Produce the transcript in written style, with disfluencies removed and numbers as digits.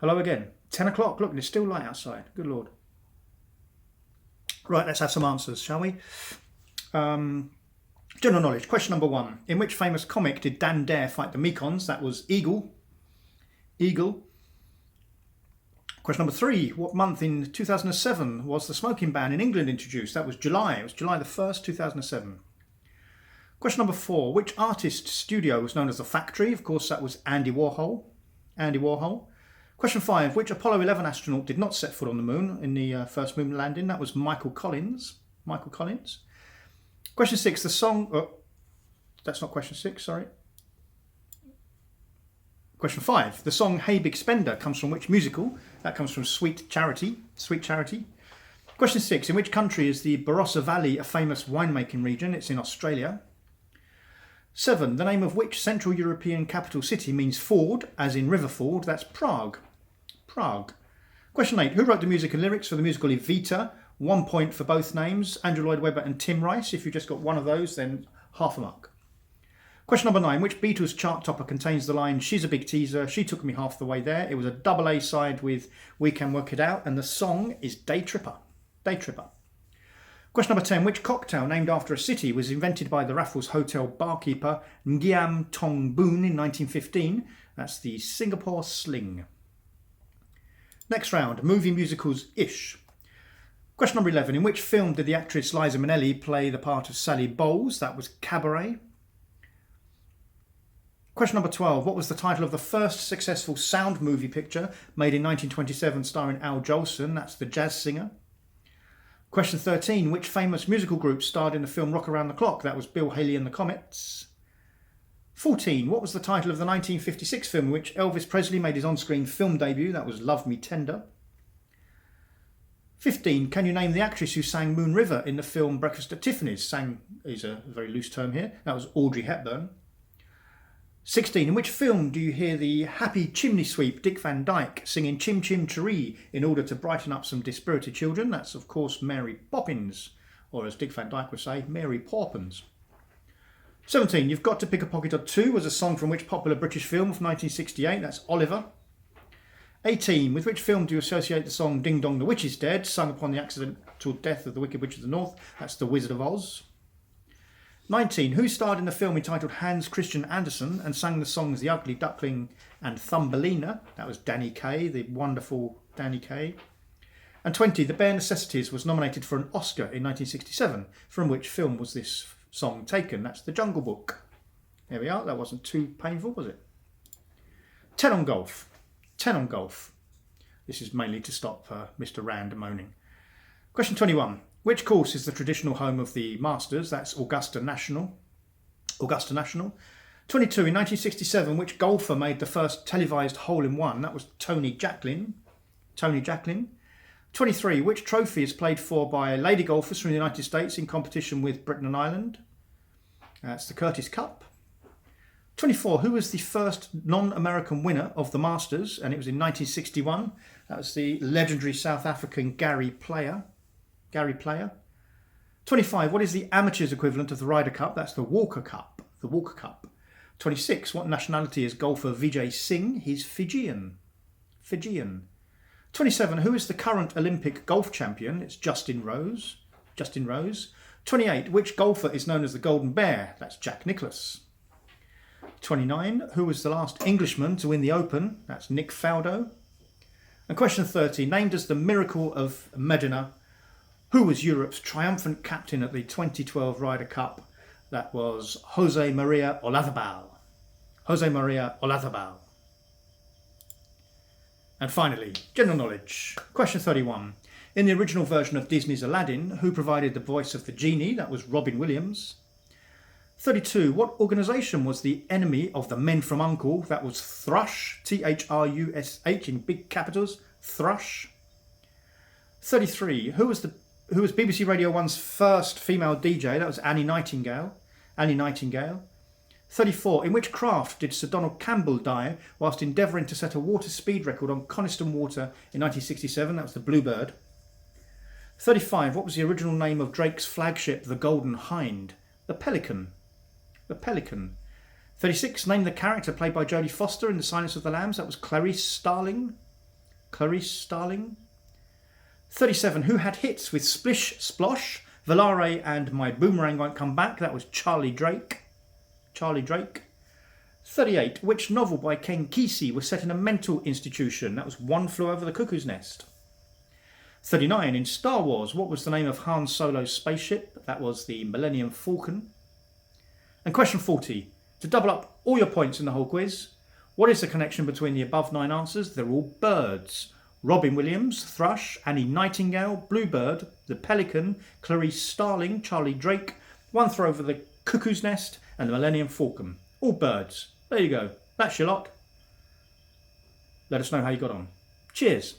Hello again. 10 o'clock. Look, it's still light outside. Good Lord. Right, let's have some answers, shall we? General knowledge. Question number 1. In which famous comic did Dan Dare fight the Mekons? That was Eagle. Eagle. Question number 3. What month in 2007 was the smoking ban in England introduced? That was July. It was July the 1st, 2007. Question number 4. Which artist's studio was known as the Factory? Of course, that was Andy Warhol. Andy Warhol. Question 5. Which Apollo 11 astronaut did not set foot on the moon in the first moon landing? That was Michael Collins. Michael Collins. Question 6. The song... Oh, that's not question 6, sorry. Question 5. The song Hey Big Spender comes from which musical? That comes from Sweet Charity. Sweet Charity. Question 6. In which country is the Barossa Valley a famous winemaking region? It's in Australia. 7. The name of which Central European capital city means ford, as in river ford? That's Prague. Prague. Question 8. Who wrote the music and lyrics for the musical Evita? 1 point for both names, Andrew Lloyd Webber and Tim Rice. If you just got one of those, then half a mark. Question number 9. Which Beatles chart topper contains the line, she's a big teaser, she took me half the way there? It was a double A side with We Can Work It Out, and the song is Day Tripper. Day Tripper. Question number 10. Which cocktail named after a city was invented by the Raffles Hotel barkeeper Ngiam Tong Boon in 1915? That's the Singapore Sling. Next round, movie musicals-ish. Question number 11. In which film did the actress Liza Minnelli play the part of Sally Bowles? That was Cabaret. Question number 12. What was the title of the first successful sound movie picture made in 1927 starring Al Jolson? That's The Jazz Singer. Question 13. Which famous musical group starred in the film Rock Around the Clock? That was Bill Haley and the Comets. 14. What was the title of the 1956 film in which Elvis Presley made his on-screen film debut? That was Love Me Tender. 15. Can you name the actress who sang Moon River in the film Breakfast at Tiffany's? Sang is a very loose term here. That was Audrey Hepburn. 16. In which film do you hear the happy chimney sweep Dick Van Dyke singing Chim Chim Cheree in order to brighten up some dispirited children? That's, of course, Mary Poppins, or as Dick Van Dyke would say, Mary Poppins. 17. You've Got to Pick a Pocket or Two was a song from which popular British film of 1968? That's Oliver. 18. With which film do you associate the song Ding Dong the Witch is Dead, sung upon the accidental death of the Wicked Witch of the North? That's The Wizard of Oz. 19. Who starred in the film entitled Hans Christian Andersen and sang the songs The Ugly Duckling and Thumbelina? That was Danny Kaye, the wonderful Danny Kaye. And 20. The Bare Necessities was nominated for an Oscar in 1967. From which film was this song taken? That's The Jungle Book. There we are. That wasn't too painful, was it? 10 on golf. 10 on golf. This is mainly to stop Mr. Rand moaning. Question 21. Which course is the traditional home of the Masters? That's Augusta National. Augusta National. 22. In 1967, which golfer made the first televised hole-in-one? That was Tony Jacklin. Tony Jacklin. 23. Which trophy is played for by lady golfers from the United States in competition with Britain and Ireland? That's the Curtis Cup. 24. Who was the first non-American winner of the Masters? And it was in 1961. That was the legendary South African Gary Player. 25. What is the amateurs equivalent of the Ryder Cup? That's the Walker Cup. The Walker Cup. 26. What nationality is golfer Vijay Singh? He's Fijian. Fijian. 27. Who is the current Olympic golf champion? It's Justin Rose. Justin Rose. 28. Which golfer is known as the Golden Bear? That's Jack Nicklaus. 29. Who was the last Englishman to win the Open? That's Nick Faldo. And question 30. Named as the Miracle of Medina, who was Europe's triumphant captain at the 2012 Ryder Cup? That was Jose Maria Olazabal. Jose Maria Olazabal. And finally, general knowledge. Question 31. In the original version of Disney's Aladdin, who provided the voice of the genie? That was Robin Williams. 32. What organisation was the enemy of the Men from U.N.C.L.E.? That was Thrush. Thrush in big capitals. Thrush. 33. Who was BBC Radio 1's first female DJ? That was Annie Nightingale. Annie Nightingale. 34. In which craft did Sir Donald Campbell die whilst endeavouring to set a water speed record on Coniston Water in 1967? That was the Bluebird. 35. What was the original name of Drake's flagship, the Golden Hind? The Pelican. The Pelican. 36. Name the character played by Jodie Foster in The Silence of the Lambs. That was Clarice Starling. Clarice Starling. 37. Who had hits with Splish Splosh, Volare and My Boomerang Won't Come Back? That was Charlie Drake. 38. Which novel by Ken Kesey was set in a mental institution? That was One Flew Over the Cuckoo's Nest. 39. In Star Wars, what was the name of Han Solo's spaceship? That was the Millennium Falcon. And question 40. To double up all your points in the whole quiz, what is the connection between the above 9 answers? They're all birds. Robin Williams, Thrush, Annie Nightingale, Bluebird, the Pelican, Clarice Starling, Charlie Drake, One Flew Over the Cuckoo's Nest, and the Millennium Falcon. All birds. There you go. That's your lot. Let us know how you got on. Cheers.